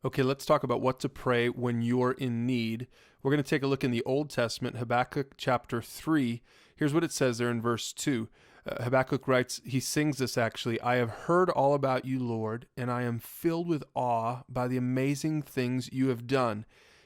Okay, let's talk about what to pray when you're in need. We're going to take a look in the Old Testament, Habakkuk chapter 3. Here's what it says there in verse 2. Habakkuk writes, he sings this actually, I have heard all about you, Lord, and I am filled with awe by the amazing things you have done.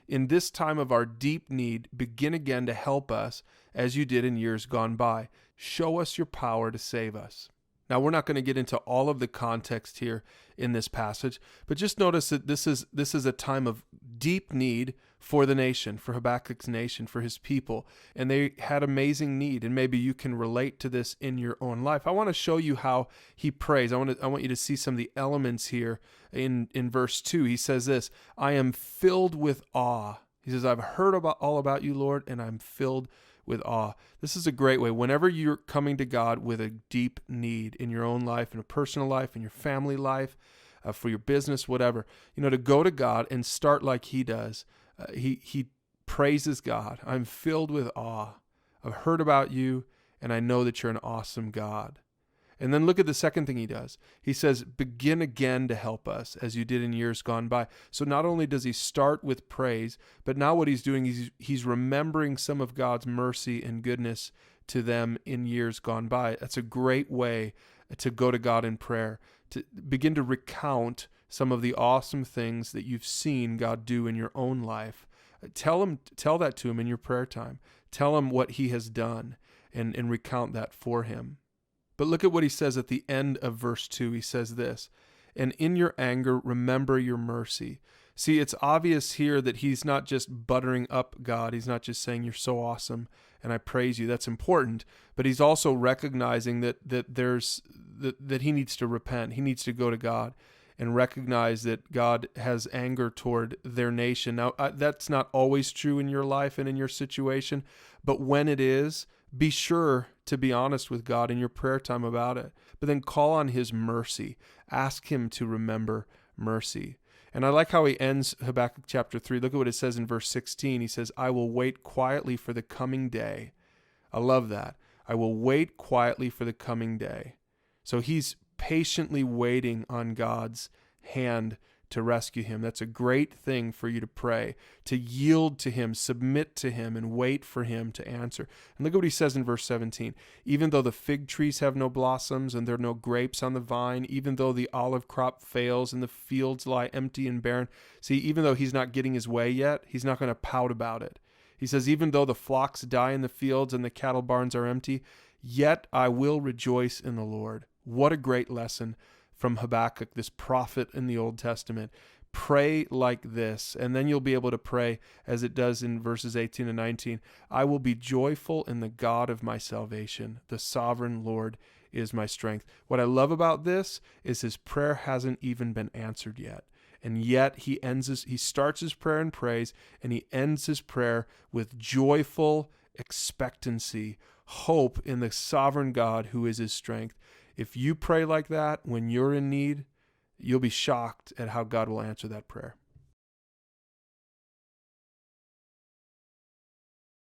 In this time of our deep need, begin again to help us as you did in years gone by. Show us your power to save us. Now, we're not going to get into all of the context here in this passage, but just notice that this is a time of deep need for the nation, for Habakkuk's nation, for his people, and they had amazing need, and maybe you can relate to this in your own life. I want to show you how he prays. I want you to see some of the elements here in verse 2. He says this, I am filled with awe. He says, I've heard all about you, Lord, and I'm filled with awe. This is a great way. Whenever you're coming to God with a deep need in your own life, in a personal life, in your family life, for your business, whatever, to go to God and start like he does. He praises God. I'm filled with awe. I've heard about you, and I know that you're an awesome God. And then look at the second thing he does. He says, begin again to help us as you did in years gone by. So not only does he start with praise, but now what he's doing is he's remembering some of God's mercy and goodness to them in years gone by. That's a great way to go to God in prayer, to begin to recount some of the awesome things that you've seen God do in your own life. Tell that to him in your prayer time. Tell him what he has done and recount that for him. But look at what he says at the end of verse 2. He says this, and in your anger, remember your mercy. See, it's obvious here that he's not just buttering up God. He's not just saying, you're so awesome and I praise you. That's important. But he's also recognizing that he needs to repent. He needs to go to God and recognize that God has anger toward their nation. Now, that's not always true in your life and in your situation, but when it is, be sure to be honest with God in your prayer time about it. But then call on his mercy. Ask him to remember mercy. And I like how he ends Habakkuk chapter 3. Look at what it says in verse 16. He says, I will wait quietly for the coming day. I love that. I will wait quietly for the coming day. So he's patiently waiting on God's hand to rescue him. That's a great thing for you to pray, to yield to him, submit to him, and wait for him to answer. And look at what he says in verse 17. Even though the fig trees have no blossoms and there are no grapes on the vine, even though the olive crop fails and the fields lie empty and barren. See, even though he's not getting his way yet, he's not going to pout about it. He says, even though the flocks die in the fields and the cattle barns are empty, yet I will rejoice in the Lord. What a great lesson from Habakkuk, this prophet in the Old Testament. Pray like this, and then you'll be able to pray as it does in verses 18 and 19. I will be joyful in the God of my salvation. The sovereign Lord is my strength. What I love about this is his prayer hasn't even been answered yet. And yet he starts his prayer in praise, and he ends his prayer with joyful expectancy, hope in the sovereign God who is his strength. If you pray like that when you're in need, you'll be shocked at how God will answer that prayer.